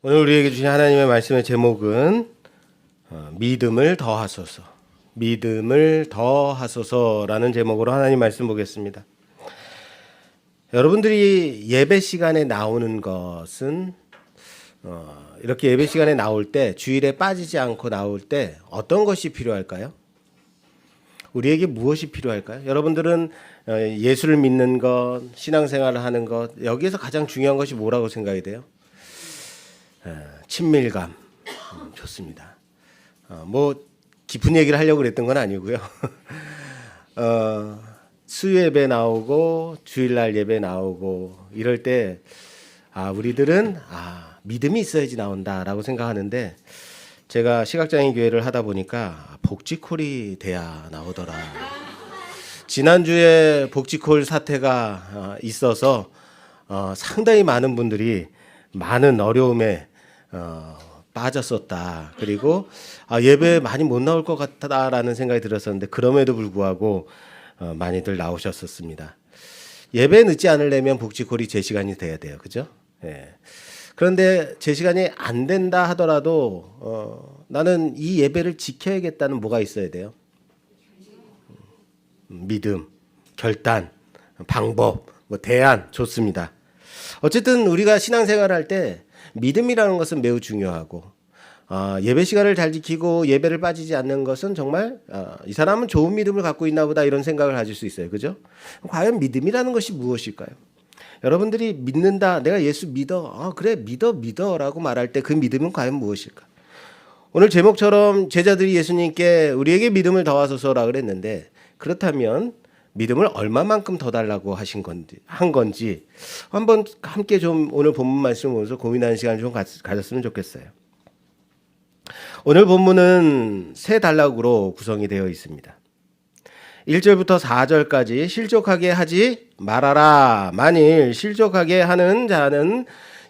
오늘 우리에게 주신 하나님의 말씀의 제목은 믿음을 더하소서, 믿음을 더하소서라는 제목으로 하나님 말씀 보겠습니다. 여러분들이 예배 시간에 나오는 것은 이렇게 예배 시간에 나올 때, 주일에 빠지지 않고 나올 때 어떤 것이 필요할까요? 우리에게 무엇이 필요할까요? 여러분들은 예수를 믿는 것, 신앙생활을 하는 것, 여기에서 가장 중요한 것이 뭐라고 생각이 돼요? 친밀감. 좋습니다. 뭐 깊은 얘기를 하려고 그랬던 건 아니고요. 수요예배 나오고 주일날 예배 나오고 이럴 때 우리들은 믿음이 있어야지 나온다라고 생각하는데, 제가 시각장애인 교회를 하다 보니까 복지콜이 돼야 나오더라. 지난주에 복지콜 사태가 있어서 상당히 많은 분들이 많은 어려움에 빠졌었다. 그리고 예배 많이 못 나올 것 같다라는 생각이 들었었는데, 그럼에도 불구하고 많이들 나오셨었습니다. 예배 늦지 않으려면 복지콜이 제 시간이 돼야 돼요. 그죠? 예. 그런데 제 시간이 안 된다 하더라도 나는 이 예배를 지켜야겠다는 뭐가 있어야 돼요? 믿음, 결단, 방법, 대안 좋습니다. 어쨌든 우리가 신앙생활을 할 때 믿음이라는 것은 매우 중요하고, 예배 시간을 잘 지키고 예배를 빠지지 않는 것은 정말 이 사람은 좋은 믿음을 갖고 있나 보다, 이런 생각을 가질 수 있어요. 그죠? 과연 믿음이라는 것이 무엇일까요? 여러분들이 믿는다, 내가 예수 믿어, 그래 믿어 라고 말할 때 그 믿음은 과연 무엇일까? 오늘 제목처럼 제자들이 예수님께 우리에게 믿음을 더하소서라 그랬는데, 그렇다면 믿음을 얼마만큼 더 달라고 한 건지 한번 함께 좀 오늘 본문 말씀을 보면서 고민하는 시간을 좀 가졌으면 좋겠어요. 오늘 본문은 세 단락으로 구성이 되어 있습니다. 1절부터 4절까지 실족하게 하지 말아라. 만일 실족하게 하는 자는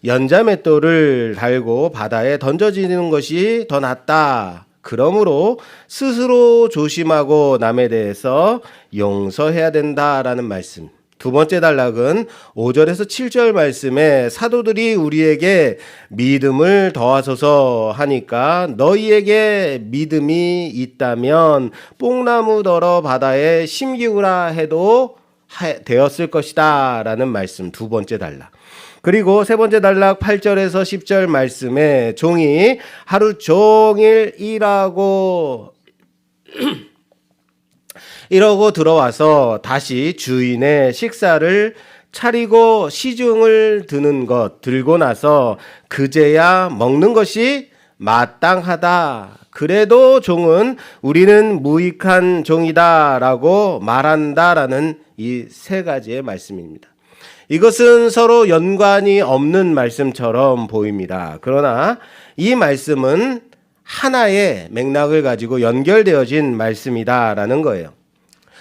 연자맷돌을 달고 바다에 던져지는 것이 더 낫다. 그러므로 스스로 조심하고 남에 대해서 용서해야 된다라는 말씀. 두 번째 단락은 5절에서 7절 말씀에 사도들이 우리에게 믿음을 더하소서 하니까 너희에게 믿음이 있다면 뽕나무더러 바다에 심기우라 해도 되었을 것이다 라는 말씀. 두 번째 단락. 그리고 세 번째 단락 8절에서 10절 말씀에 종이 하루 종일 일하고 이러고 들어와서 다시 주인의 식사를 차리고 시중을 드는 것 들고 나서 그제야 먹는 것이 마땅하다. 그래도 종은 우리는 무익한 종이다라고 말한다라는 이 세 가지의 말씀입니다. 이것은 서로 연관이 없는 말씀처럼 보입니다. 그러나 이 말씀은 하나의 맥락을 가지고 연결되어진 말씀이다라는 거예요.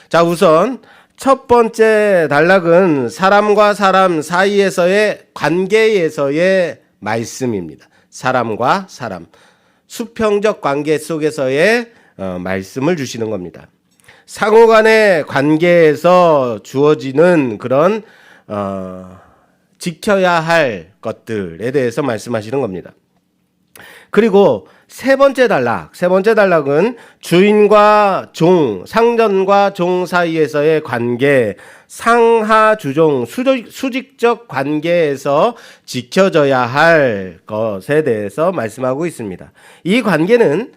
자, 우선 첫 번째 단락은 사람과 사람 사이에서의 관계에서의 말씀입니다. 사람과 사람, 수평적 관계 속에서의 말씀을 주시는 겁니다. 상호 간의 관계에서 주어지는 그런 지켜야 할 것들에 대해서 말씀하시는 겁니다. 그리고 세 번째 단락은 주인과 종, 상전과 종 사이에서의 관계, 상하주종, 수직적 관계에서 지켜져야 할 것에 대해서 말씀하고 있습니다. 이 관계는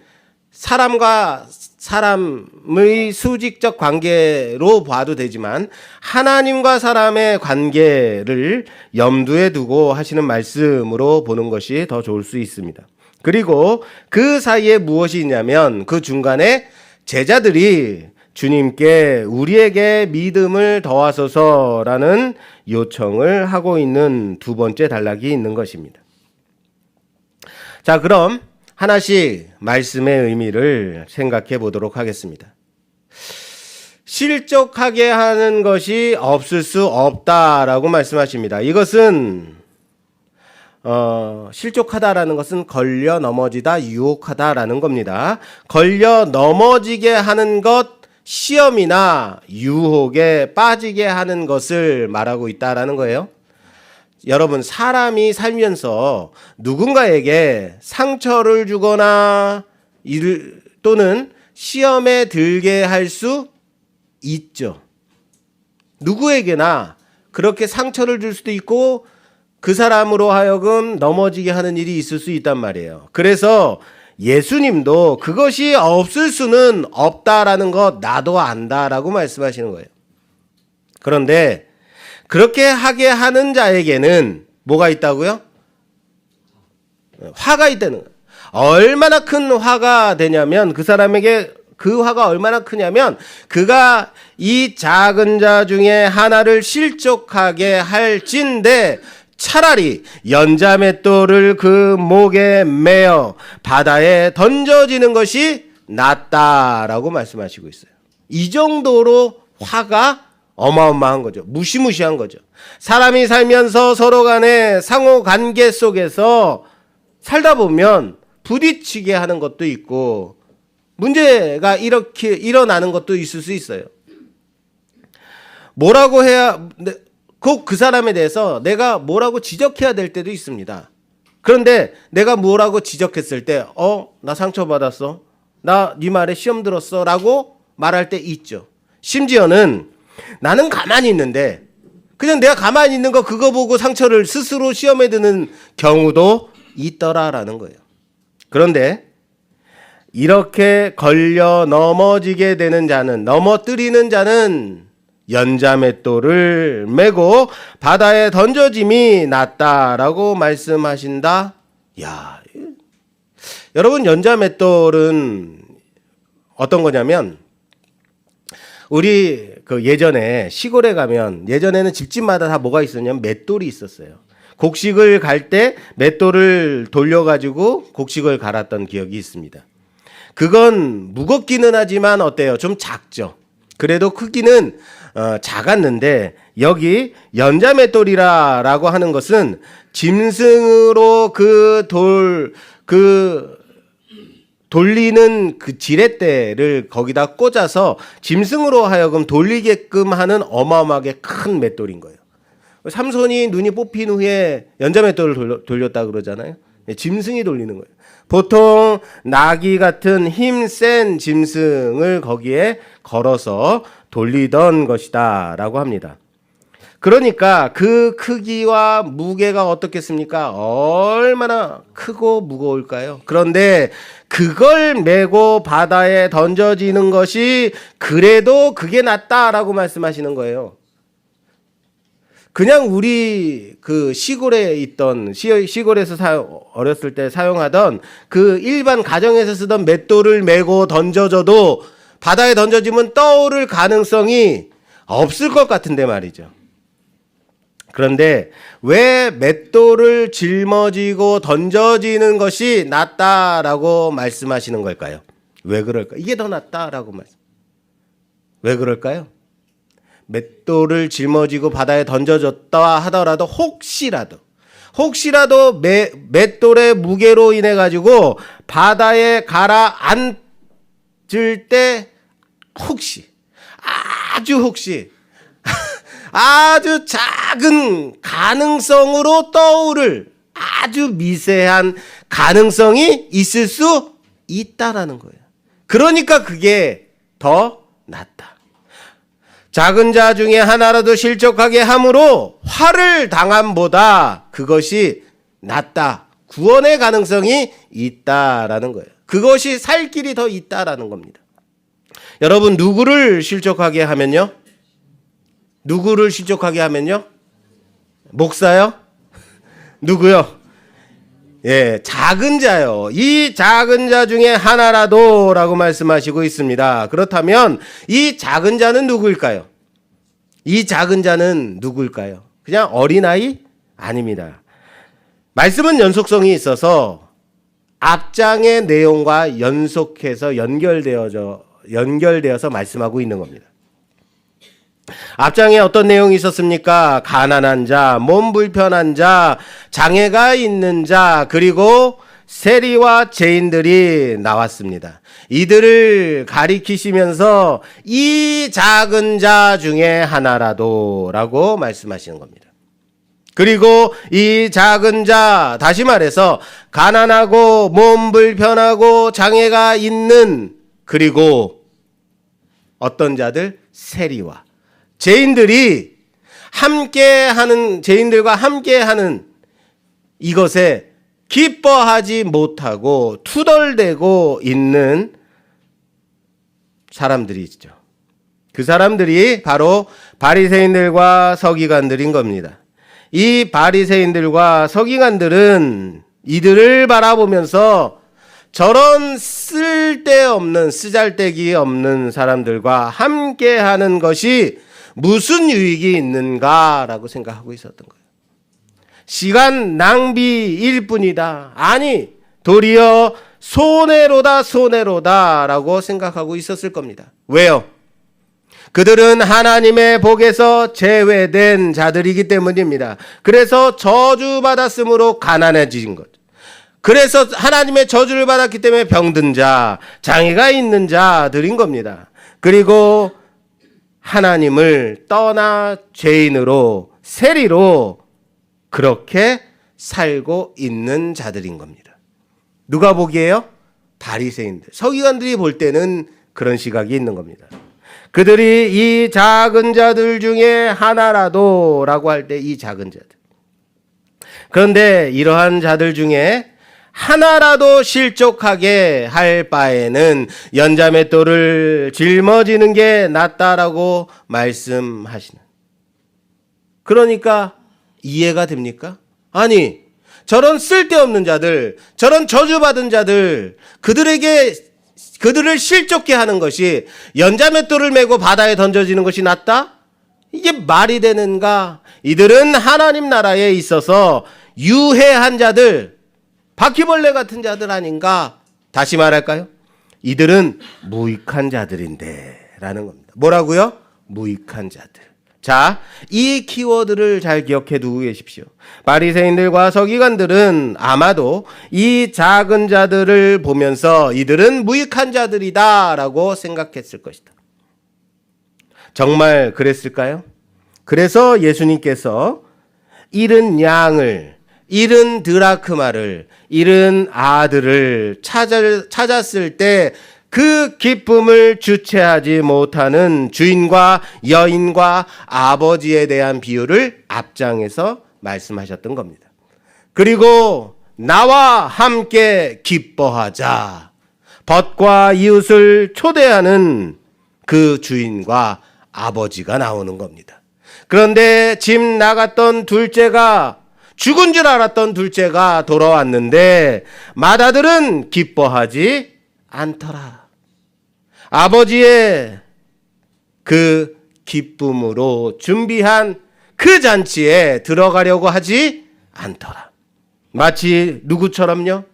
사람과 사람의 수직적 관계로 봐도 되지만 하나님과 사람의 관계를 염두에 두고 하시는 말씀으로 보는 것이 더 좋을 수 있습니다. 그리고 그 사이에 무엇이 있냐면 그 중간에 제자들이 주님께 우리에게 믿음을 더하소서라는 요청을 하고 있는 두 번째 단락이 있는 것입니다. 자, 그럼 하나씩 말씀의 의미를 생각해 보도록 하겠습니다. 실족하게 하는 것이 없을 수 없다라고 말씀하십니다. 이것은 실족하다라는 것은 걸려 넘어지다, 유혹하다라는 겁니다. 걸려 넘어지게 하는 것, 시험이나 유혹에 빠지게 하는 것을 말하고 있다라는 거예요. 여러분, 사람이 살면서 누군가에게 상처를 주거나 또는 시험에 들게 할 수 있죠. 누구에게나 그렇게 상처를 줄 수도 있고 그 사람으로 하여금 넘어지게 하는 일이 있을 수 있단 말이에요. 그래서 예수님도 그것이 없을 수는 없다라는 것 나도 안다라고 말씀하시는 거예요. 그런데 그렇게 하게 하는 자에게는 뭐가 있다고요? 화가 있다는 거예요. 얼마나 큰 화가 되냐면 그 사람에게 그 화가 얼마나 크냐면 그가 이 작은 자 중에 하나를 실족하게 할진대 차라리 연자맷돌을 그 목에 매어 바다에 던져지는 것이 낫다라고 말씀하시고 있어요. 이 정도로 화가 어마어마한 거죠. 무시무시한 거죠. 사람이 살면서 서로 간의 상호 관계 속에서 살다 보면 부딪히게 하는 것도 있고 문제가 이렇게 일어나는 것도 있을 수 있어요. 뭐라고 해야 꼭 그 사람에 대해서 내가 뭐라고 지적해야 될 때도 있습니다. 그런데 내가 뭐라고 지적했을 때 나 상처받았어. 나 네 말에 시험 들었어. 라고 말할 때 있죠. 심지어는 나는 가만히 있는데 그냥 내가 가만히 있는 거 그거 보고 상처를 스스로 시험에 드는 경우도 있더라라는 거예요. 그런데 이렇게 걸려 넘어지게 되는 자는, 넘어뜨리는 자는 연자맷돌을 메고 바다에 던져짐이 낫다라고 말씀하신다. 야, 여러분, 연자맷돌은 어떤 거냐면 우리 그 예전에 시골에 가면 예전에는 집집마다 다 뭐가 있었냐면 맷돌이 있었어요. 곡식을 갈 때 맷돌을 돌려가지고 곡식을 갈았던 기억이 있습니다. 그건 무겁기는 하지만 어때요? 좀 작죠. 그래도 크기는 작았는데 여기 연자맷돌이라고 하는 것은 짐승으로 돌리는 그 지렛대를 거기다 꽂아서 짐승으로 하여금 돌리게끔 하는 어마어마하게 큰 맷돌인 거예요. 삼손이 눈이 뽑힌 후에 연자맷돌을 돌렸다 그러잖아요. 짐승이 돌리는 거예요. 보통 나귀 같은 힘센 짐승을 거기에 걸어서 돌리던 것이다 라고 합니다. 그러니까 그 크기와 무게가 어떻겠습니까? 얼마나 크고 무거울까요? 그런데 그걸 메고 바다에 던져지는 것이 그래도 그게 낫다라고 말씀하시는 거예요. 그냥 우리 그 시골에 있던 시골에서 어렸을 때 사용하던 그 일반 가정에서 쓰던 맷돌을 메고 던져져도 바다에 던져지면 떠오를 가능성이 없을 것 같은데 말이죠. 그런데 왜 맷돌을 짊어지고 던져지는 것이 낫다라고 말씀하시는 걸까요? 왜 그럴까? 이게 더 낫다라고 말씀. 왜 그럴까요? 맷돌을 짊어지고 바다에 던져졌다 하더라도 혹시라도 맷돌의 무게로 인해 가지고 바다에 가라앉을 때 혹시 아주 작은 가능성으로 떠오를 아주 미세한 가능성이 있을 수 있다라는 거예요. 그러니까 그게 더 낫다. 작은 자 중에 하나라도 실족하게 함으로 화를 당함보다 그것이 낫다. 구원의 가능성이 있다라는 거예요. 그것이 살 길이 더 있다라는 겁니다. 여러분, 누구를 실족하게 하면요? 목사요? 누구요? 예, 작은 자요. 이 작은 자 중에 하나라도 라고 말씀하시고 있습니다. 그렇다면 이 작은 자는 누구일까요? 그냥 어린아이? 아닙니다. 말씀은 연속성이 있어서 앞장의 내용과 연속해서 연결되어서 말씀하고 있는 겁니다. 앞장에 어떤 내용이 있었습니까? 가난한 자, 몸 불편한 자, 장애가 있는 자, 그리고 세리와 죄인들이 나왔습니다. 이들을 가리키시면서 이 작은 자 중에 하나라도 라고 말씀하시는 겁니다. 그리고 이 작은 자, 다시 말해서 가난하고 몸 불편하고 장애가 있는, 그리고 어떤 자들? 세리와 죄인들이 죄인들과 함께하는 이것에 기뻐하지 못하고 투덜대고 있는 사람들이 있죠. 그 사람들이 바로 바리새인들과 서기관들인 겁니다. 이 바리새인들과 서기관들은 이들을 바라보면서 저런 쓸데없는, 쓰잘데기 없는 사람들과 함께하는 것이 무슨 유익이 있는가라고 생각하고 있었던 거예요. 시간 낭비일 뿐이다. 아니, 도리어 손해로다라고 생각하고 있었을 겁니다. 왜요? 그들은 하나님의 복에서 제외된 자들이기 때문입니다. 그래서 저주받았으므로 가난해진 것. 그래서 하나님의 저주를 받았기 때문에 병든 자, 장애가 있는 자들인 겁니다. 그리고 하나님을 떠나 죄인으로, 세리로 그렇게 살고 있는 자들인 겁니다. 누가 보기에요? 바리새인들, 서기관들이 볼 때는 그런 시각이 있는 겁니다. 그들이 이 작은 자들 중에 하나라도 라고 할 때 이 작은 자들. 그런데 이러한 자들 중에 하나라도 실족하게 할 바에는 연자맷돌을 짊어지는 게 낫다라고 말씀하시는. 그러니까 이해가 됩니까? 아니, 저런 쓸데없는 자들, 저런 저주받은 자들, 그들을 실족케 하는 것이 연자맷돌을 메고 바다에 던져지는 것이 낫다? 이게 말이 되는가? 이들은 하나님 나라에 있어서 유해한 자들, 바퀴벌레 같은 자들 아닌가? 다시 말할까요? 이들은 무익한 자들인데 라는 겁니다. 뭐라고요? 무익한 자들. 자, 이 키워드를 잘 기억해 두고 계십시오. 바리새인들과 서기관들은 아마도 이 작은 자들을 보면서 이들은 무익한 자들이다 라고 생각했을 것이다. 정말 그랬을까요? 그래서 예수님께서 잃은 양을, 잃은 드라크마를, 잃은 아들을 찾았을 때 그 기쁨을 주체하지 못하는 주인과 여인과 아버지에 대한 비유를 앞장에서 말씀하셨던 겁니다. 그리고 나와 함께 기뻐하자. 벗과 이웃을 초대하는 그 주인과 아버지가 나오는 겁니다. 그런데 집 나갔던 둘째가, 죽은 줄 알았던 둘째가 돌아왔는데 맏아들은 기뻐하지 않더라. 아버지의 그 기쁨으로 준비한 그 잔치에 들어가려고 하지 않더라. 마치 누구처럼요?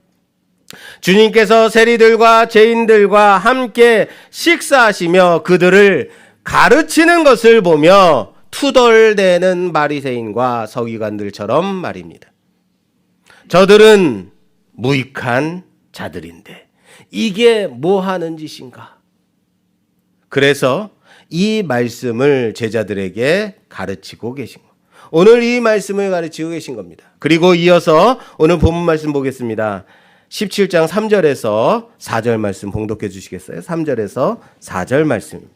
주님께서 세리들과 죄인들과 함께 식사하시며 그들을 가르치는 것을 보며 투덜대는 바리새인과 서기관들처럼 말입니다. 저들은 무익한 자들인데 이게 뭐 하는 짓인가? 그래서 이 말씀을 제자들에게 가르치고 계신 것. 오늘 이 말씀을 가르치고 계신 겁니다. 그리고 이어서 오늘 본문 말씀 보겠습니다. 17장 3절에서 4절 말씀 봉독해 주시겠어요? 3절에서 4절 말씀입니다.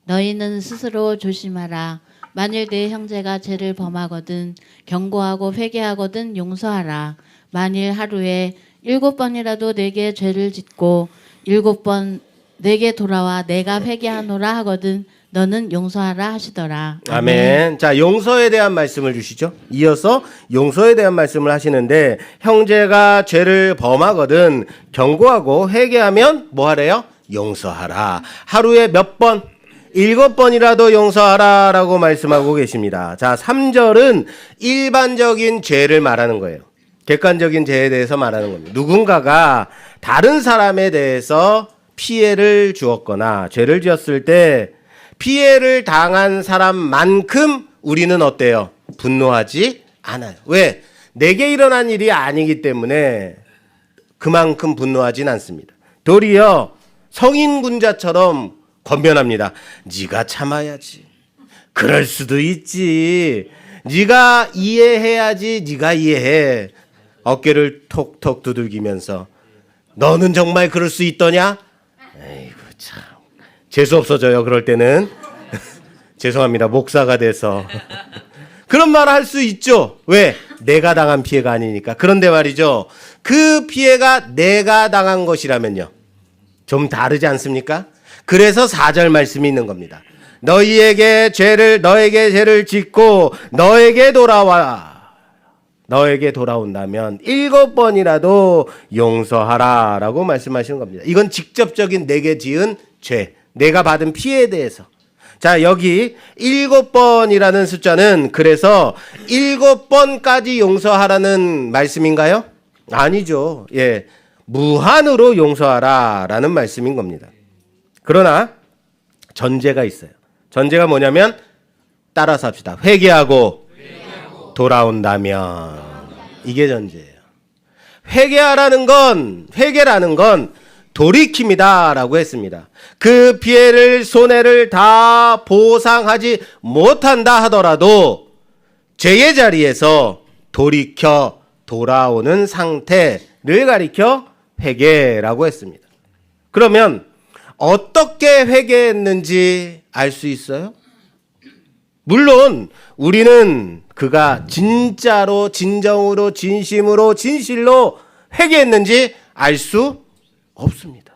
너희는 스스로 조심하라. 만일 네 형제가 죄를 범하거든 경고하고 회개하거든 용서하라. 만일 하루에 7번이라도 내게 죄를 짓고 7번 내게 돌아와 내가 회개하노라 하거든 너는 용서하라 하시더라. 아멘. 자, 용서에 대한 말씀을 주시죠. 이어서 용서에 대한 말씀을 하시는데 형제가 죄를 범하거든 경고하고 회개하면 뭐 하래요? 용서하라. 하루에 몇 번? 7번이라도 용서하라 라고 말씀하고 계십니다. 자, 3절은 일반적인 죄를 말하는 거예요. 객관적인 죄에 대해서 말하는 겁니다. 누군가가 다른 사람에 대해서 피해를 주었거나 죄를 지었을 때 피해를 당한 사람만큼 우리는 어때요? 분노하지 않아요. 왜? 내게 일어난 일이 아니기 때문에 그만큼 분노하진 않습니다. 도리어 성인군자처럼 권면합니다. 네가 참아야지. 그럴 수도 있지. 네가 이해해야지. 네가 이해해. 어깨를 톡톡 두들기면서 너는 정말 그럴 수 있더냐? 에이구 참 재수 없어져요. 그럴 때는 죄송합니다. 목사가 돼서 그런 말 할 수 있죠. 왜? 내가 당한 피해가 아니니까. 그런데 말이죠. 그 피해가 내가 당한 것이라면요. 좀 다르지 않습니까? 그래서 4절 말씀이 있는 겁니다. 너에게 죄를 짓고 너에게 돌아온다면 7번이라도 용서하라 라고 말씀하시는 겁니다. 이건 직접적인 내게 지은 죄, 내가 받은 피해에 대해서. 자, 여기 7번이라는 숫자는 그래서 7번까지 용서하라는 말씀인가요? 아니죠. 예. 무한으로 용서하라 라는 말씀인 겁니다. 그러나 전제가 있어요. 전제가 뭐냐면 따라서 합시다. 회개하고 돌아온다면. 이게 전제예요. 회개라는 건 돌이킵니다 라고 했습니다. 그 피해를 손해를 다 보상하지 못한다 하더라도 죄의 자리에서 돌이켜 돌아오는 상태를 가리켜 회개라고 했습니다. 그러면 어떻게 회개했는지 알 수 있어요? 물론 우리는 그가 진짜로 진정으로 진심으로 진실로 회개했는지 알 수 없습니다.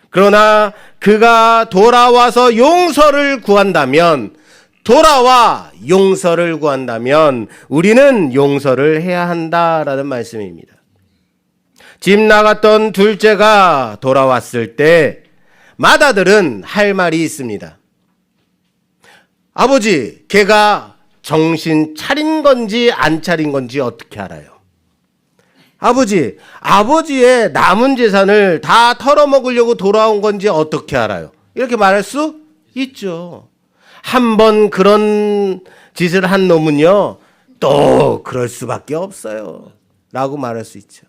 그러나 그가 돌아와서 용서를 구한다면 우리는 용서를 해야 한다라는 말씀입니다. 집 나갔던 둘째가 돌아왔을 때 맏아들은 할 말이 있습니다. 아버지, 걔가 정신 차린 건지 안 차린 건지 어떻게 알아요? 아버지의 남은 재산을 다 털어먹으려고 돌아온 건지 어떻게 알아요? 이렇게 말할 수 있죠. 한번 그런 짓을 한 놈은요, 또 그럴 수밖에 없어요. 라고 말할 수 있죠.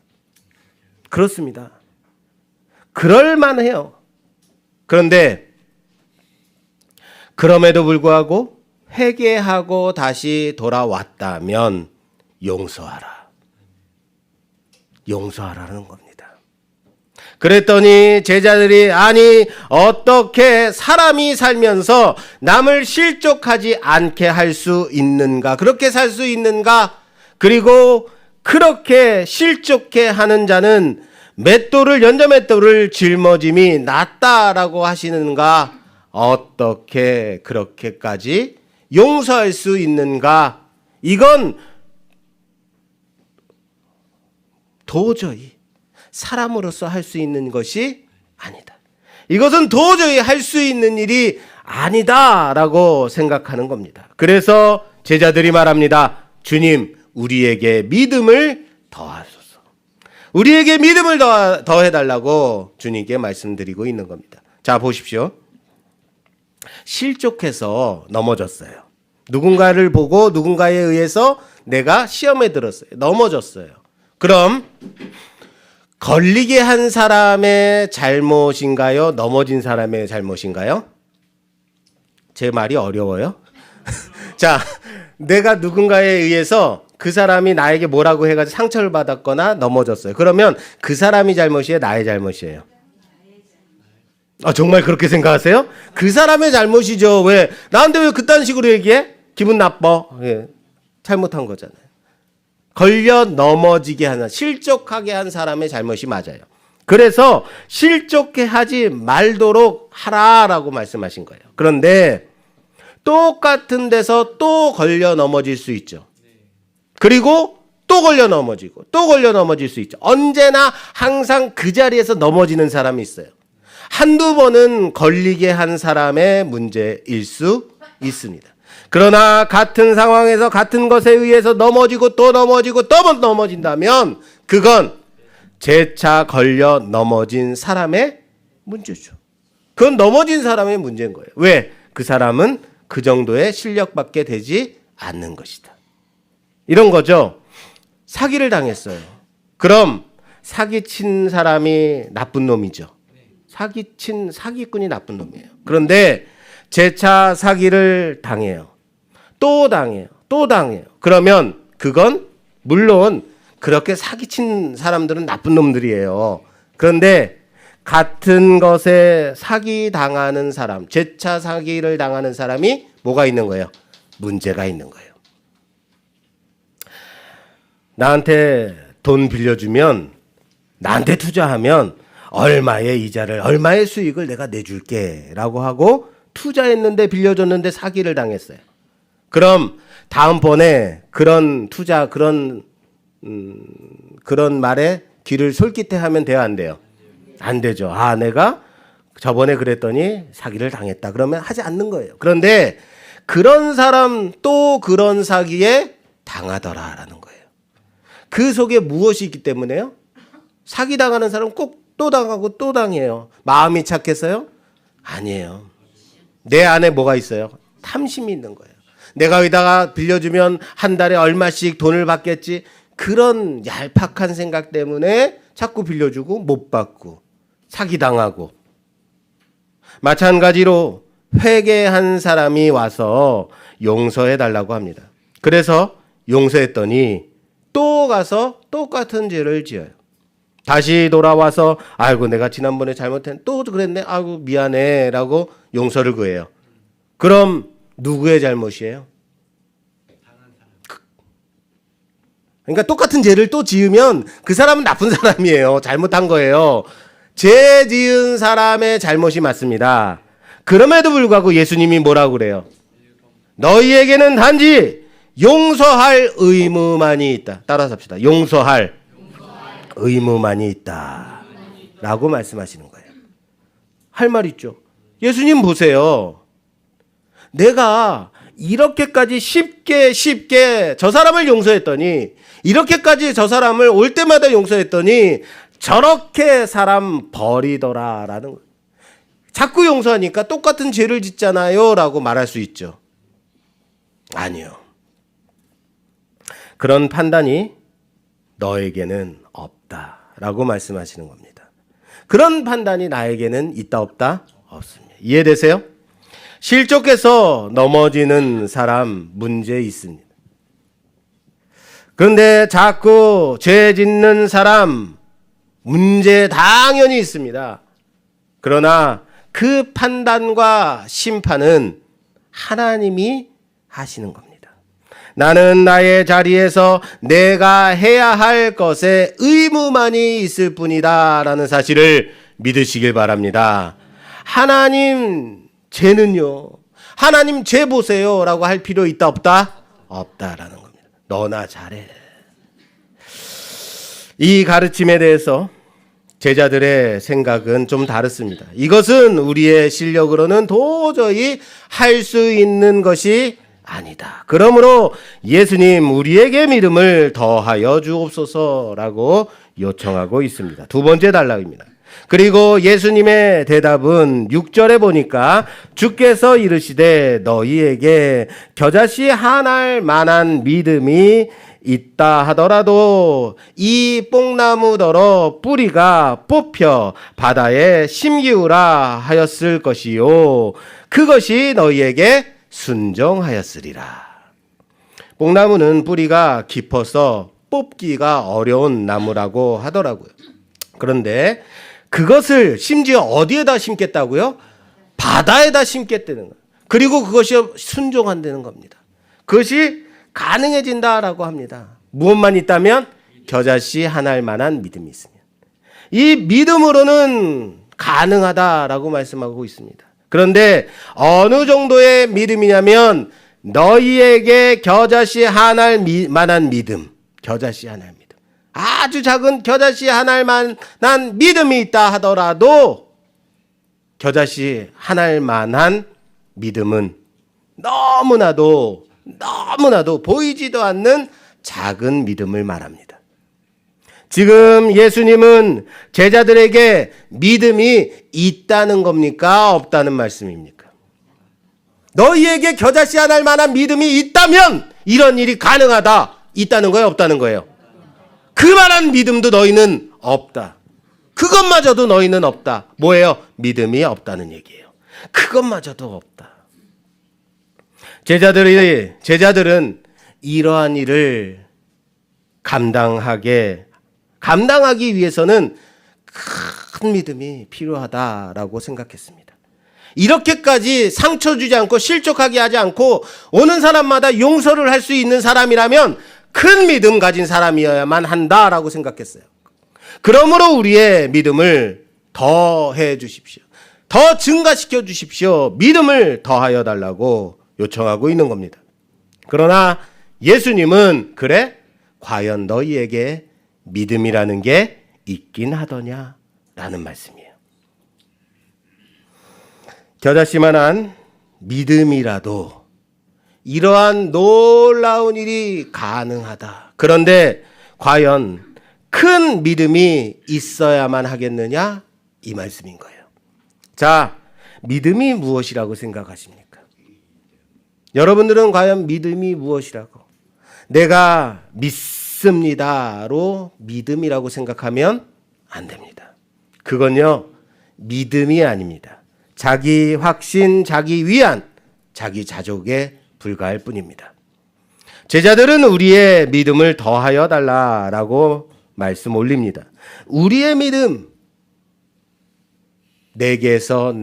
그렇습니다. 그럴만해요. 그런데 그럼에도 불구하고 회개하고 다시 돌아왔다면 용서하라는 겁니다. 그랬더니 제자들이 아니 어떻게 사람이 살면서 남을 실족하지 않게 할 수 있는가? 그렇게 살 수 있는가? 그리고 그렇게 실족해 하는 자는 연자 맷돌을 짊어짐이 낫다라고 하시는가? 어떻게 그렇게까지 용서할 수 있는가? 이건 도저히 사람으로서 할 수 있는 것이 아니다. 이것은 도저히 할 수 있는 일이 아니다라고 생각하는 겁니다. 그래서 제자들이 말합니다. 주님, 우리에게 믿음을 더하소서. 우리에게 믿음을 더해달라고 주님께 말씀드리고 있는 겁니다. 자, 보십시오. 실족해서 넘어졌어요. 누군가를 보고 누군가에 의해서 내가 시험에 들었어요. 넘어졌어요. 그럼 걸리게 한 사람의 잘못인가요? 넘어진 사람의 잘못인가요? 제 말이 어려워요? 자, 내가 누군가에 의해서 그 사람이 나에게 뭐라고 해가지고 상처를 받았거나 넘어졌어요. 그러면 그 사람이 잘못이에요? 나의 잘못이에요? 정말 그렇게 생각하세요? 그 사람의 잘못이죠. 왜? 나한테 왜 그딴 식으로 얘기해? 기분 나빠. 예, 잘못한 거잖아요. 걸려 넘어지게 하는, 실족하게 한 사람의 잘못이 맞아요. 그래서 실족해 하지 말도록 하라라고 말씀하신 거예요. 그런데 똑같은 데서 또 걸려 넘어질 수 있죠. 그리고 또 걸려 넘어지고 또 걸려 넘어질 수 있죠. 언제나 항상 그 자리에서 넘어지는 사람이 있어요. 한두 번은 걸리게 한 사람의 문제일 수 있습니다. 그러나 같은 상황에서 같은 것에 의해서 넘어지고 또 넘어진다면 그건 재차 걸려 넘어진 사람의 문제죠. 그건 넘어진 사람의 문제인 거예요. 왜? 그 사람은 그 정도의 실력밖에 되지 않는 것이다. 이런 거죠. 사기를 당했어요. 그럼 사기친 사람이 나쁜 놈이죠. 사기꾼이 나쁜 놈이에요. 그런데 재차 사기를 당해요. 또 당해요. 또 당해요. 그러면 그건 물론 그렇게 사기친 사람들은 나쁜 놈들이에요. 그런데 같은 것에 사기 당하는 사람, 재차 사기를 당하는 사람이 뭐가 있는 거예요? 문제가 있는 거예요. 나한테 돈 빌려주면, 나한테 투자하면 얼마의 이자를, 얼마의 수익을 내가 내줄게 라고 하고 투자했는데 빌려줬는데 사기를 당했어요. 그럼 다음번에 그런 투자, 그런 말에 귀를 솔깃해하면 돼요, 안 돼요? 안 되죠. 아, 내가 저번에 그랬더니 사기를 당했다. 그러면 하지 않는 거예요. 그런데 그런 사람 또 그런 사기에 당하더라라는 거예요. 그 속에 무엇이 있기 때문에요? 사기 당하는 사람 꼭 또 당하고 또 당해요. 마음이 착해서요? 아니에요. 내 안에 뭐가 있어요? 탐심이 있는 거예요. 내가 여기다가 빌려주면 한 달에 얼마씩 돈을 받겠지. 그런 얄팍한 생각 때문에 자꾸 빌려주고 못 받고 사기당하고. 마찬가지로 회개한 사람이 와서 용서해 달라고 합니다. 그래서 용서했더니 또 가서 똑같은 죄를 지어요. 다시 돌아와서 아이고 내가 지난번에 잘못했는데 또 그랬네. 아이고 미안해 라고 용서를 구해요. 그럼 누구의 잘못이에요? 그러니까 똑같은 죄를 또 지으면 그 사람은 나쁜 사람이에요. 잘못한 거예요. 죄 지은 사람의 잘못이 맞습니다. 그럼에도 불구하고 예수님이 뭐라고 그래요? 너희에게는 단지 용서할 의무만이 있다. 따라서 합시다. 용서할 의무만이 있다 라고 말씀하시는 거예요. 할 말 있죠. 예수님 보세요. 내가 이렇게까지 쉽게 저 사람을 용서했더니, 이렇게까지 저 사람을 올 때마다 용서했더니 저렇게 사람 버리더라라는 거예요. 자꾸 용서하니까 똑같은 죄를 짓잖아요 라고 말할 수 있죠. 아니요. 그런 판단이 너에게는 없다라고 말씀하시는 겁니다. 그런 판단이 나에게는 있다 없다? 없습니다. 이해되세요? 실족해서 넘어지는 사람 문제 있습니다. 그런데 자꾸 죄 짓는 사람 문제 당연히 있습니다. 그러나 그 판단과 심판은 하나님이 하시는 겁니다. 나는 나의 자리에서 내가 해야 할 것에 의무만이 있을 뿐이다 라는 사실을 믿으시길 바랍니다. 하나님 죄는요, 하나님 죄 보세요 라고 할 필요 있다 없다? 없다라는 겁니다. 너나 잘해. 이 가르침에 대해서 제자들의 생각은 좀 다릅니다. 이것은 우리의 실력으로는 도저히 할 수 있는 것이 아니다. 그러므로 예수님 우리에게 믿음을 더하여 주옵소서라고 요청하고 있습니다. 두 번째 단락입니다. 그리고 예수님의 대답은 6절에 보니까 주께서 이르시되 너희에게 겨자씨 하나일 만한 믿음이 있다 하더라도 이 뽕나무더러 뿌리가 뽑혀 바다에 심기우라 하였을 것이요 그것이 너희에게 순종하였으리라. 뽕나무는 뿌리가 깊어서 뽑기가 어려운 나무라고 하더라고요. 그런데 그것을 심지어 어디에다 심겠다고요? 바다에다 심겠다는 거예요. 그리고 그것이 순종한다는 겁니다. 그것이 가능해진다라고 합니다. 무엇만 있다면 겨자씨 하나일 만한 믿음이 있으면. 이 믿음으로는 가능하다라고 말씀하고 있습니다. 그런데 어느 정도의 믿음이냐면 너희에게 겨자씨 하나일 만한 믿음. 겨자씨 하나일 믿음. 아주 작은 겨자씨 하나일 만한 믿음이 있다 하더라도 겨자씨 하나일 만한 믿음은 너무나도 보이지도 않는 작은 믿음을 말합니다. 지금 예수님은 제자들에게 믿음이 있다는 겁니까? 없다는 말씀입니까? 너희에게 겨자씨 하나일 만한 믿음이 있다면 이런 일이 가능하다. 있다는 거예요? 없다는 거예요? 그만한 믿음도 너희는 없다. 그것마저도 너희는 없다. 뭐예요? 믿음이 없다는 얘기예요. 그것마저도 없다. 제자들은 이러한 일을 감당하기 위해서는 큰 믿음이 필요하다라고 생각했습니다. 이렇게까지 상처 주지 않고 실족하게 하지 않고 오는 사람마다 용서를 할 수 있는 사람이라면 큰 믿음 가진 사람이어야만 한다라고 생각했어요. 그러므로 우리의 믿음을 더해 주십시오. 더 증가시켜 주십시오. 믿음을 더하여 달라고 요청하고 있는 겁니다. 그러나 예수님은 그래? 과연 너희에게 믿음이라는 게 있긴 하더냐? 라는 말씀이에요. 겨자씨만한 믿음이라도 이러한 놀라운 일이 가능하다. 그런데 과연 큰 믿음이 있어야만 하겠느냐? 이 말씀인 거예요. 자, 믿음이 무엇이라고 생각하십니까? 여러분들은 과연 믿음이 무엇이라고? 내가 믿습니다로 믿음이라고 생각하면 안 됩니다. 그건요, 믿음이 아닙니다. 자기 확신, 자기 위안, 자기 자족에 불과할 뿐입니다. 제자들은 우리의 믿음을 더하여 달라라고 말씀 올립니다. 우리의 믿음, 내게서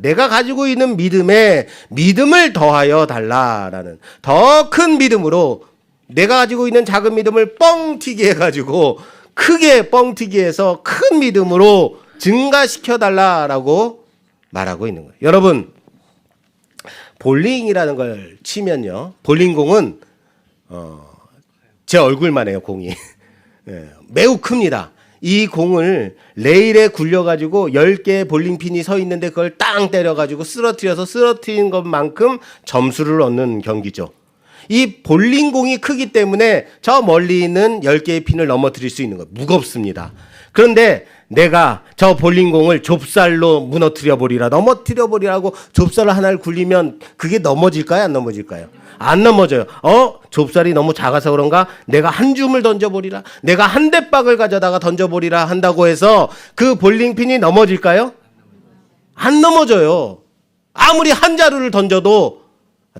내가 가지고 있는 믿음에 믿음을 더하여 달라라는 더 큰 믿음으로 내가 가지고 있는 작은 믿음을 뻥튀기 해가지고 크게 뻥튀기 해서 큰 믿음으로 증가시켜 달라라고 말하고 있는 거예요. 여러분, 볼링이라는 걸 치면요, 볼링공은 제 얼굴만 해요. 공이 매우 큽니다. 이 공을 레일에 굴려가지고 10개의 볼링핀이 서 있는데 그걸 땅 때려가지고 쓰러뜨린 것만큼 점수를 얻는 경기죠. 이 볼링공이 크기 때문에 저 멀리 있는 10개의 핀을 넘어뜨릴 수 있는 거예요. 무겁습니다. 그런데 내가 저 볼링공을 좁쌀로 넘어뜨려 버리라고 좁쌀 하나를 굴리면 그게 넘어질까요? 안 넘어질까요? 안 넘어져요. 좁쌀이 너무 작아서 그런가? 내가 한 줌을 던져버리라. 내가 한 대박을 가져다가 던져버리라 한다고 해서 그 볼링핀이 넘어질까요? 안 넘어져요. 아무리 한 자루를 던져도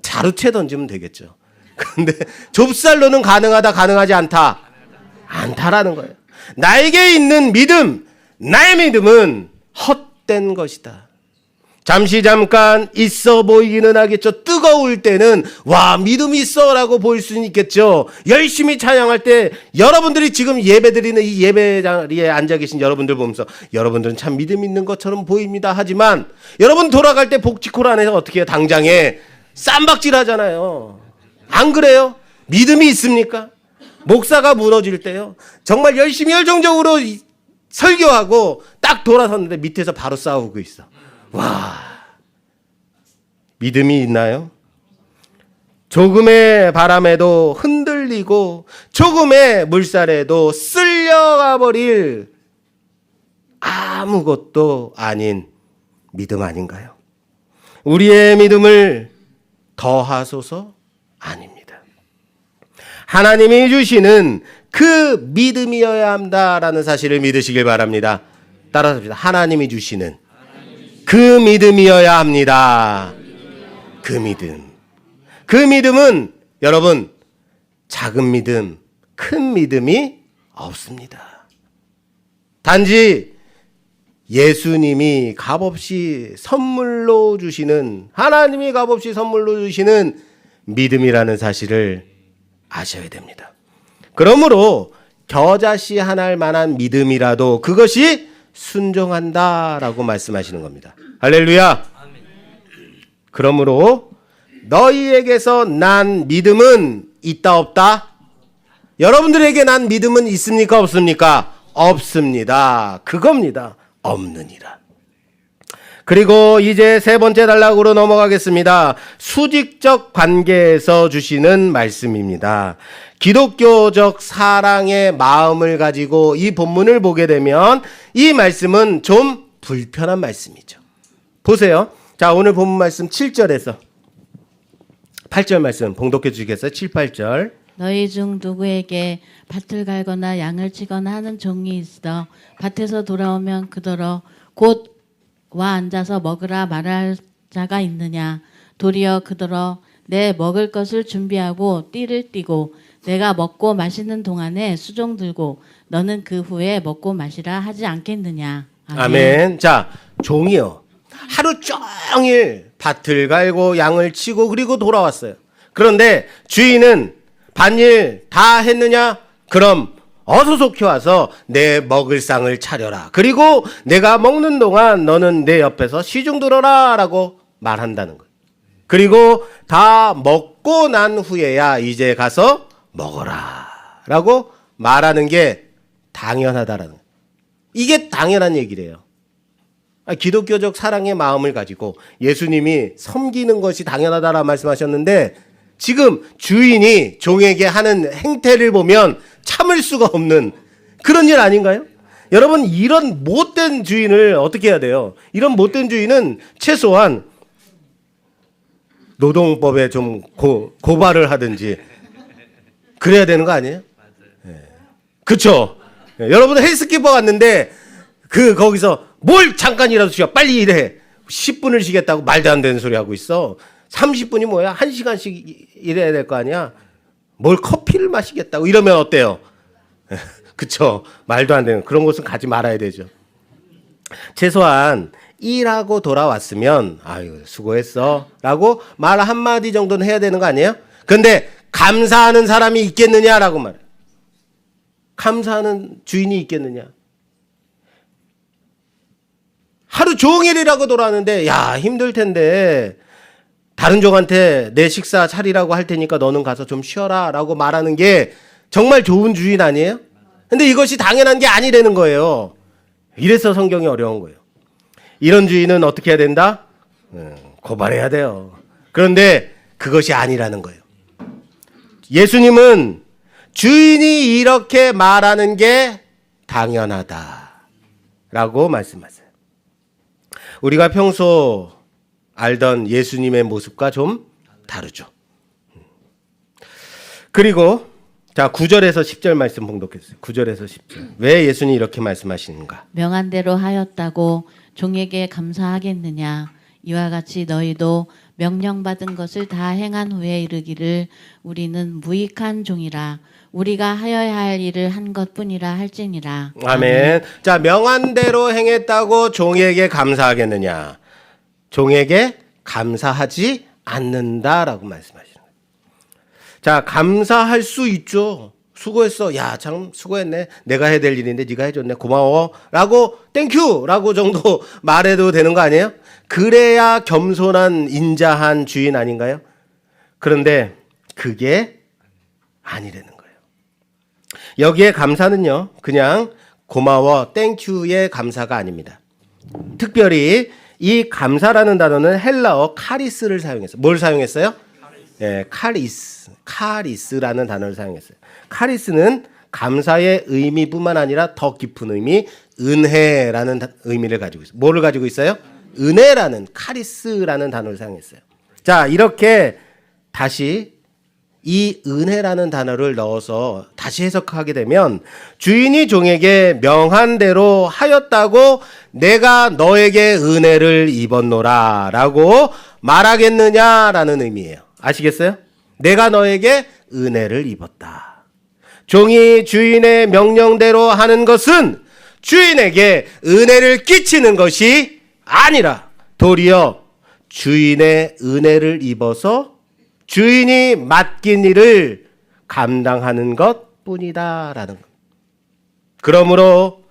자루채 던지면 되겠죠. 그런데 좁쌀로는 가능하다, 가능하지 않다? 않다라는 거예요. 나에게 있는 믿음, 나의 믿음은 헛된 것이다. 잠깐 있어 보이기는 하겠죠. 뜨거울 때는 와, 믿음이 있어라고 보일 수는 있겠죠. 열심히 찬양할 때 여러분들이 지금 예배드리는 이 예배 자리에 앉아 계신 여러분들 보면서 여러분들은 참 믿음 있는 것처럼 보입니다. 하지만 여러분 돌아갈 때 복지콜 안에서 어떻게 해요? 당장에 쌈박질 하잖아요. 안 그래요? 믿음이 있습니까? 목사가 무너질 때요, 정말 열심히 열정적으로 설교하고 딱 돌아섰는데 밑에서 바로 싸우고 있어. 와, 믿음이 있나요? 조금의 바람에도 흔들리고 조금의 물살에도 쓸려가 버릴 아무것도 아닌 믿음 아닌가요? 우리의 믿음을 더하소서? 아닙니다. 하나님이 주시는 그 믿음이어야 한다라는 사실을 믿으시길 바랍니다. 따라서 합시다. 하나님이 주시는 그 믿음이어야 합니다. 그 믿음. 그 믿음은 여러분, 작은 믿음, 큰 믿음이 없습니다. 단지 예수님이 값없이 선물로 주시는, 하나님이 값없이 선물로 주시는 믿음이라는 사실을 아셔야 됩니다. 그러므로 겨자씨 하나일 만한 믿음이라도 그것이 순종한다라고 말씀하시는 겁니다. 할렐루야. 그러므로 너희에게서 난 믿음은 있다 없다? 여러분들에게 난 믿음은 있습니까 없습니까? 없습니다. 그겁니다. 없느니라. 그리고 이제 세 번째 단락으로 넘어가겠습니다. 수직적 관계에서 주시는 말씀입니다. 기독교적 사랑의 마음을 가지고 이 본문을 보게 되면 이 말씀은 좀 불편한 말씀이죠. 보세요. 자, 오늘 본문 말씀 7절에서 8절 말씀 봉독해 주시겠어요? 7, 8절. 너희 중 누구에게 밭을 갈거나 양을 치거나 하는 종이 있어 밭에서 돌아오면 그더러 곧 와 앉아서 먹으라 말할 자가 있느냐? 도리어 그더러 내 먹을 것을 준비하고 띠를 띠고 내가 먹고 마시는 동안에 수종 들고 너는 그 후에 먹고 마시라 하지 않겠느냐. 아멘. 자, 종이요. 하루 종일 밭을 갈고 양을 치고 그리고 돌아왔어요. 그런데 주인은 밭일 다 했느냐? 그럼 어서 속히 와서 내 먹을 상을 차려라. 그리고 내가 먹는 동안 너는 내 옆에서 시중 들어라 라고 말한다는 거예요. 그리고 다 먹고 난 후에야 이제 가서 먹어라 라고 말하는 게 당연하다라는 거예요. 이게 당연한 얘기래요. 기독교적 사랑의 마음을 가지고 예수님이 섬기는 것이 당연하다라 말씀하셨는데 지금 주인이 종에게 하는 행태를 보면 참을 수가 없는 그런 일 아닌가요? 여러분, 이런 못된 주인을 어떻게 해야 돼요? 이런 못된 주인은 최소한 노동법에 좀 고발을 하든지 그래야 되는 거 아니에요? 네. 그쵸? 네. 여러분 헬스키퍼 갔는데 거기서 뭘 잠깐이라도 쉬어 빨리 일해 10분을 쉬겠다고 말도 안 되는 소리 하고 있어. 30분이 뭐야? 1시간씩 일해야 될 거 아니야? 뭘 커피를 마시겠다고 이러면 어때요? 그쵸? 말도 안 되는 그런 곳은 가지 말아야 되죠. 최소한 일하고 돌아왔으면 아유 수고했어 라고 말 한마디 정도는 해야 되는 거 아니에요? 근데 감사하는 사람이 있겠느냐라고 말해요. 감사하는 주인이 있겠느냐? 하루 종일이라고 돌아왔는데 야 힘들 텐데 다른 종한테 내 식사 차리라고 할 테니까 너는 가서 좀 쉬어라 라고 말하는 게 정말 좋은 주인 아니에요? 근데 이것이 당연한 게 아니라는 거예요. 이래서 성경이 어려운 거예요. 이런 주인은 어떻게 해야 된다? 고발해야 돼요. 그런데 그것이 아니라는 거예요. 예수님은 주인이 이렇게 말하는 게 당연하다라고 말씀하세요. 우리가 평소 알던 예수님의 모습과 좀 다르죠. 그리고 자 9절에서 10절 말씀 봉독했어요. 9절에서 10절. 왜 예수님이 이렇게 말씀하시는가? 명한 대로 하였다고 종에게 감사하겠느냐. 이와 같이 너희도 명령받은 것을 다 행한 후에 이르기를 우리는 무익한 종이라 우리가 하여야 할 일을 한 것뿐이라 할지니라. 아멘. 자, 명한 대로 행했다고 종에게 감사하겠느냐? 종에게 감사하지 않는다라고 말씀하시는 거예요. 자, 감사할 수 있죠. 수고했어. 야, 참 수고했네. 내가 해야 될 일인데 네가 해줬네. 고마워. 라고 땡큐 라고 정도 말해도 되는 거 아니에요? 그래야 겸손한 인자한 주인 아닌가요? 그런데 그게 아니라는 거예요. 여기에 감사는요, 그냥 고마워, 땡큐의 감사가 아닙니다. 특별히 이 감사라는 단어는 헬라어 카리스를 사용했어요. 뭘 사용했어요? 네, 카리스라는 단어를 사용했어요. 카리스는 감사의 의미뿐만 아니라 더 깊은 의미, 은혜라는 의미를 가지고 있어요. 뭐를 가지고 있어요? 은혜라는 카리스라는 단어를 사용했어요. 자, 이렇게 다시 이 은혜라는 단어를 넣어서 다시 해석하게 되면 주인이 종에게 명한 대로 하였다고 내가 너에게 은혜를 입었노라 라고 말하겠느냐라는 의미예요. 아시겠어요? 내가 너에게 은혜를 입었다. 종이 주인의 명령대로 하는 것은 주인에게 은혜를 끼치는 것이 아니라 도리어 주인의 은혜를 입어서 주인이 맡긴 일을 감당하는 것뿐이다라는 것. 그러므로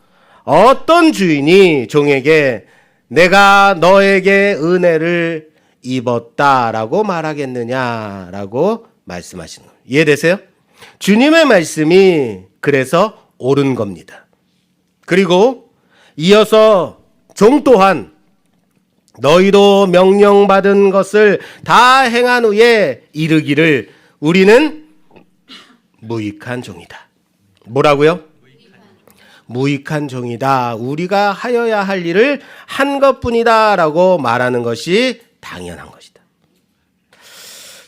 어떤 주인이 종에게 내가 너에게 은혜를 입었다라고 말하겠느냐라고 말씀하시는 거예요. 이해되세요? 주님의 말씀이 그래서 옳은 겁니다. 그리고 이어서 종 또한 너희도 명령받은 것을 다 행한 후에 이르기를 우리는 무익한 종이다. 뭐라고요? 무익한 종이다. 우리가 하여야 할 일을 한 것뿐이다 라고 말하는 것이 당연한 것이다.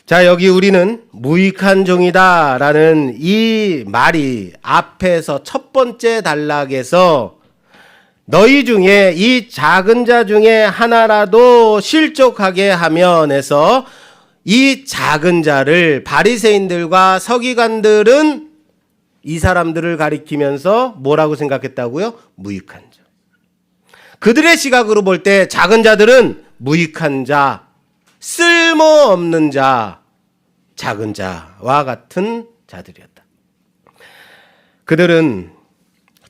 자, 여기 우리는 무익한 종이다 라는 이 말이 앞에서 첫 번째 단락에서 너희 중에 이 작은 자 중에 하나라도 실족하게 하면에서 이 작은 자를 바리새인들과 서기관들은 이 사람들을 가리키면서 뭐라고 생각했다고요? 무익한 자. 그들의 시각으로 볼 때 작은 자들은 무익한 자, 쓸모없는 자, 작은 자와 같은 자들이었다. 그들은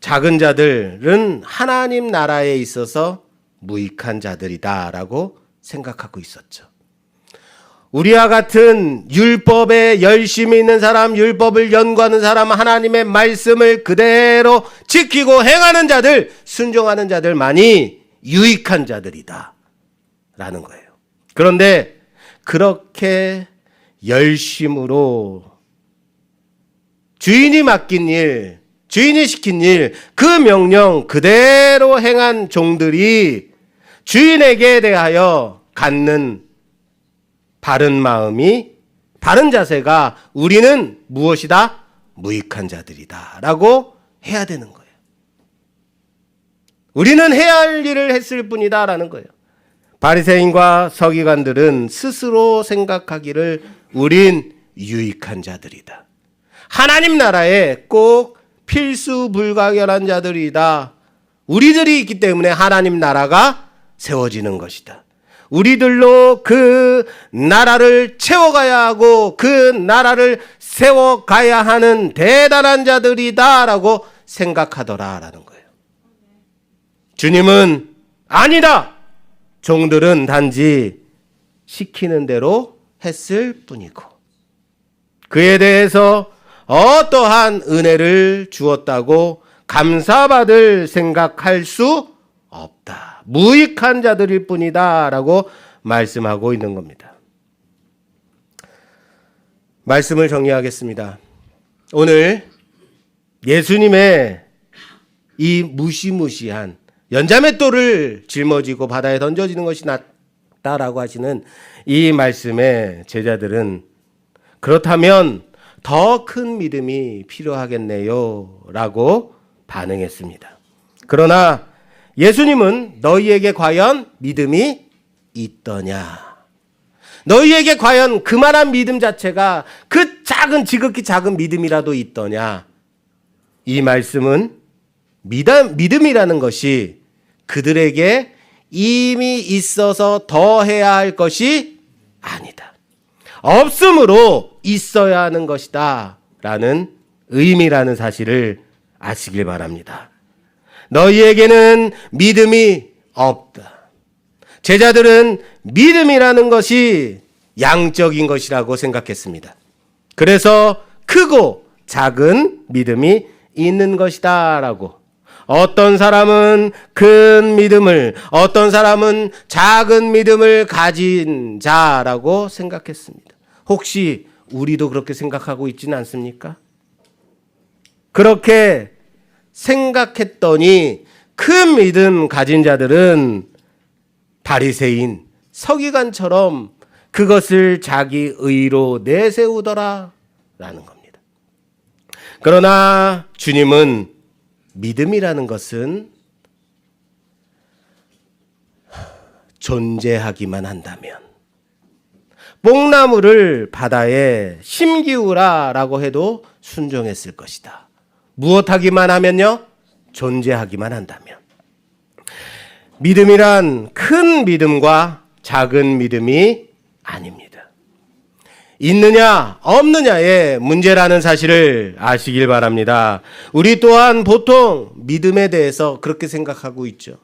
작은 자들은 하나님 나라에 있어서 무익한 자들이다라고 생각하고 있었죠. 우리와 같은 율법에 열심히 있는 사람, 율법을 연구하는 사람, 하나님의 말씀을 그대로 지키고 행하는 자들, 순종하는 자들만이 유익한 자들이다 라는 거예요. 그런데 그렇게 열심으로 주인이 맡긴 일, 주인이 시킨 일, 그 명령 그대로 행한 종들이 주인에게 대하여 갖는 바른 마음이, 바른 자세가 우리는 무엇이다? 무익한 자들이다 라고 해야 되는 거예요. 우리는 해야 할 일을 했을 뿐이다 라는 거예요. 바리새인과 서기관들은 스스로 생각하기를 우린 유익한 자들이다. 하나님 나라에 꼭 필수 불가결한 자들이다. 우리들이 있기 때문에 하나님 나라가 세워지는 것이다. 우리들로 그 나라를 채워가야 하고 그 나라를 세워가야 하는 대단한 자들이다라고 생각하더라라는 거예요. 주님은 아니다. 종들은 단지 시키는 대로 했을 뿐이고 그에 대해서 어떠한 은혜를 주었다고 감사받을 생각할 수 없다. 무익한 자들일 뿐이다 라고 말씀하고 있는 겁니다. 말씀을 정리하겠습니다. 오늘 예수님의 이 무시무시한 연자맷돌을 짊어지고 바다에 던져지는 것이 낫다라고 하시는 이 말씀에 제자들은 그렇다면 더 큰 믿음이 필요하겠네요 라고 반응했습니다. 그러나 예수님은 너희에게 과연 믿음이 있더냐? 너희에게 과연 그만한 믿음 자체가 그 작은 지극히 작은 믿음이라도 있더냐? 이 말씀은 믿음이라는 것이 그들에게 이미 있어서 더 해야 할 것이 아니다. 없음으로 있어야 하는 것이다 라는 의미라는 사실을 아시길 바랍니다. 너희에게는 믿음이 없다. 제자들은 믿음이라는 것이 양적인 것이라고 생각했습니다. 그래서 크고 작은 믿음이 있는 것이다 라고, 어떤 사람은 큰 믿음을, 어떤 사람은 작은 믿음을 가진 자라고 생각했습니다. 혹시 우리도 그렇게 생각하고 있지는 않습니까? 그렇게 생각했더니 큰 믿음 가진 자들은 바리새인, 서기관처럼 그것을 자기 의로 내세우더라 라는 겁니다. 그러나 주님은 믿음이라는 것은 존재하기만 한다면, 뽕나무를 바다에 심기우라 라고 해도 순종했을 것이다. 무엇하기만 하면요? 존재하기만 한다면. 믿음이란 큰 믿음과 작은 믿음이 아닙니다. 있느냐 없느냐의 문제라는 사실을 아시길 바랍니다. 우리 또한 보통 믿음에 대해서 그렇게 생각하고 있죠.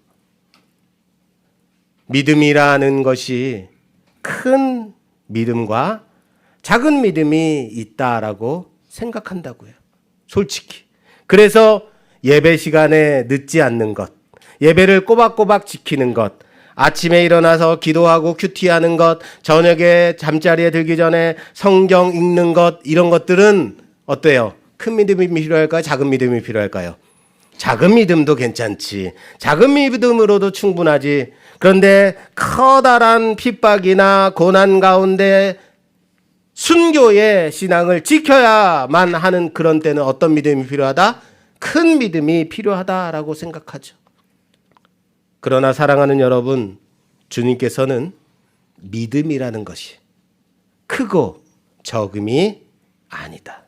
믿음이라는 것이 큰 믿음과 작은 믿음이 있다라고 생각한다고요. 솔직히. 그래서 예배 시간에 늦지 않는 것, 예배를 꼬박꼬박 지키는 것, 아침에 일어나서 기도하고 큐티하는 것, 저녁에 잠자리에 들기 전에 성경 읽는 것, 이런 것들은 어때요? 큰 믿음이 필요할까요? 작은 믿음이 필요할까요? 작은 믿음도 괜찮지. 작은 믿음으로도 충분하지. 그런데 커다란 핍박이나 고난 가운데 순교의 신앙을 지켜야만 하는 그런 때는 어떤 믿음이 필요하다? 큰 믿음이 필요하다라고 생각하죠. 그러나 사랑하는 여러분, 주님께서는 믿음이라는 것이 크고 적음이 아니다.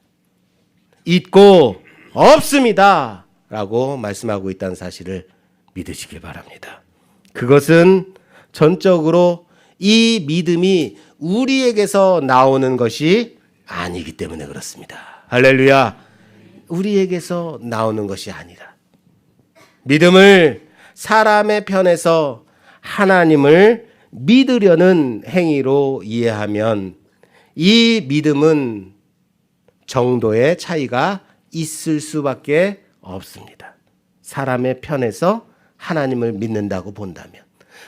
있고 없습니다. 라고 말씀하고 있다는 사실을 믿으시길 바랍니다. 그것은 전적으로 이 믿음이 우리에게서 나오는 것이 아니기 때문에 그렇습니다. 할렐루야. 우리에게서 나오는 것이 아니라 믿음을 사람의 편에서 하나님을 믿으려는 행위로 이해하면 이 믿음은 정도의 차이가 있을 수밖에 없습니다. 사람의 편에서 하나님을 믿는다고 본다면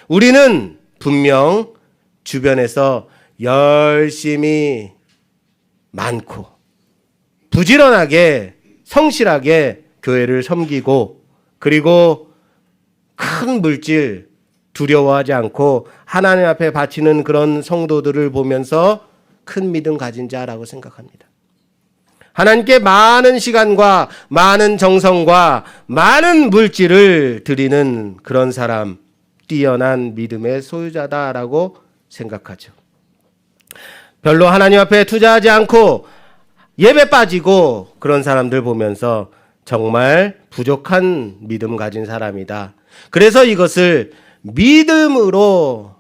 우리는 분명 주변에서 열심히 많고 부지런하게 성실하게 교회를 섬기고 그리고 큰 물질 두려워하지 않고 하나님 앞에 바치는 그런 성도들을 보면서 큰 믿음 가진 자라고 생각합니다. 하나님께 많은 시간과 많은 정성과 많은 물질을 드리는 그런 사람, 뛰어난 믿음의 소유자다라고 생각하죠. 별로 하나님 앞에 투자하지 않고 예배 빠지고 그런 사람들 보면서 정말 부족한 믿음 가진 사람이다. 그래서 이것을 믿음으로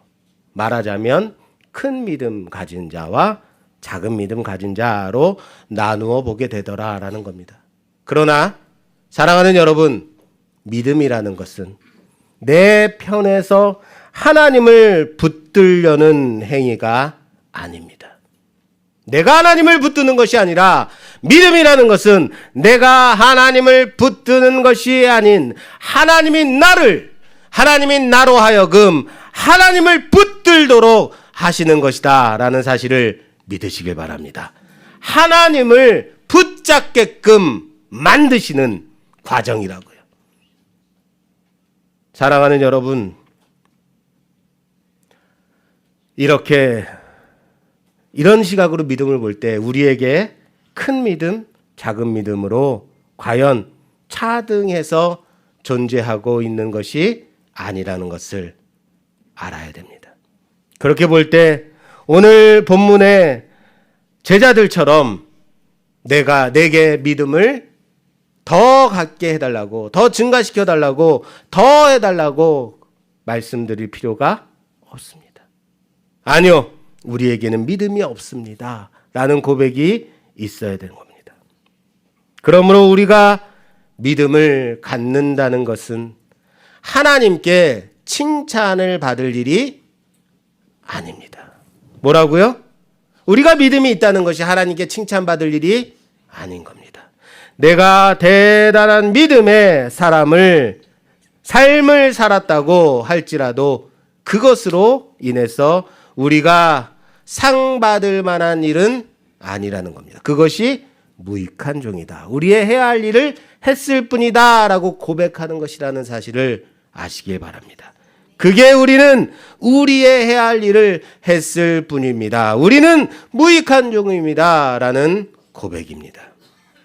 말하자면 큰 믿음 가진 자와 작은 믿음 가진 자로 나누어 보게 되더라라는 겁니다. 그러나 사랑하는 여러분, 믿음이라는 것은 내 편에서 하나님을 붙들려는 행위가 아닙니다. 내가 하나님을 붙드는 것이 아니라 믿음이라는 것은 내가 하나님을 붙드는 것이 아닌 하나님이 나로 하여금 하나님을 붙들도록 하시는 것이다 라는 사실을 믿으시길 바랍니다. 하나님을 붙잡게끔 만드시는 과정이라고요. 사랑하는 여러분, 이런 시각으로 믿음을 볼 때 우리에게 큰 믿음, 작은 믿음으로 과연 차등해서 존재하고 있는 것이 아니라는 것을 알아야 됩니다. 그렇게 볼 때 오늘 본문의 제자들처럼 내게 믿음을 더 갖게 해달라고, 더 증가시켜달라고, 더 해달라고 말씀드릴 필요가 없습니다. 아니요, 우리에게는 믿음이 없습니다 라는 고백이 있어야 되는 겁니다. 그러므로 우리가 믿음을 갖는다는 것은 하나님께 칭찬을 받을 일이 아닙니다. 뭐라고요? 우리가 믿음이 있다는 것이 하나님께 칭찬받을 일이 아닌 겁니다. 내가 대단한 믿음의 삶을 살았다고 할지라도 그것으로 인해서 우리가 상 받을 만한 일은 아니라는 겁니다. 그것이 무익한 종이다. 우리의 해야 할 일을 했을 뿐이다 라고 고백하는 것이라는 사실을 아시길 바랍니다. 그게 우리는 우리의 해야 할 일을 했을 뿐입니다. 우리는 무익한 종입니다 라는 고백입니다.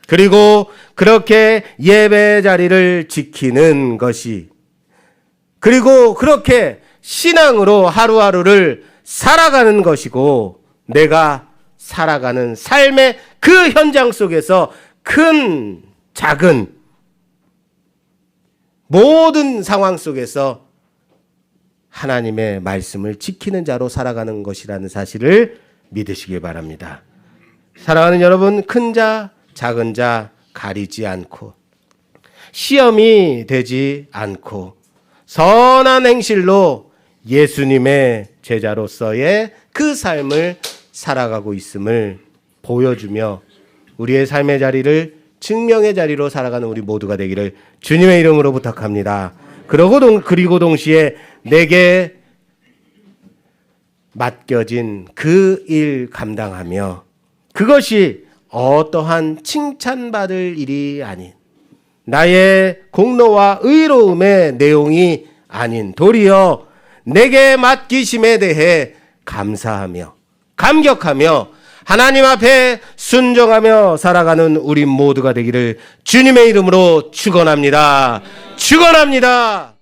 그리고 그렇게 예배 자리를 지키는 것이, 그리고 그렇게 신앙으로 하루하루를 살아가는 것이고, 내가 살아가는 삶의 그 현장 속에서 큰 작은 모든 상황 속에서 하나님의 말씀을 지키는 자로 살아가는 것이라는 사실을 믿으시길 바랍니다. 사랑하는 여러분, 큰 자, 작은 자 가리지 않고 시험이 되지 않고 선한 행실로 예수님의 제자로서의 그 삶을 살아가고 있음을 보여주며 우리의 삶의 자리를 증명의 자리로 살아가는 우리 모두가 되기를 주님의 이름으로 부탁합니다. 그리고 동시에 내게 맡겨진 그 일 감당하며 그것이 어떠한 칭찬받을 일이 아닌 나의 공로와 의로움의 내용이 아닌 도리어 내게 맡기심에 대해 감사하며 감격하며 하나님 앞에 순종하며 살아가는 우리 모두가 되기를 주님의 이름으로 축원합니다. 축원합니다.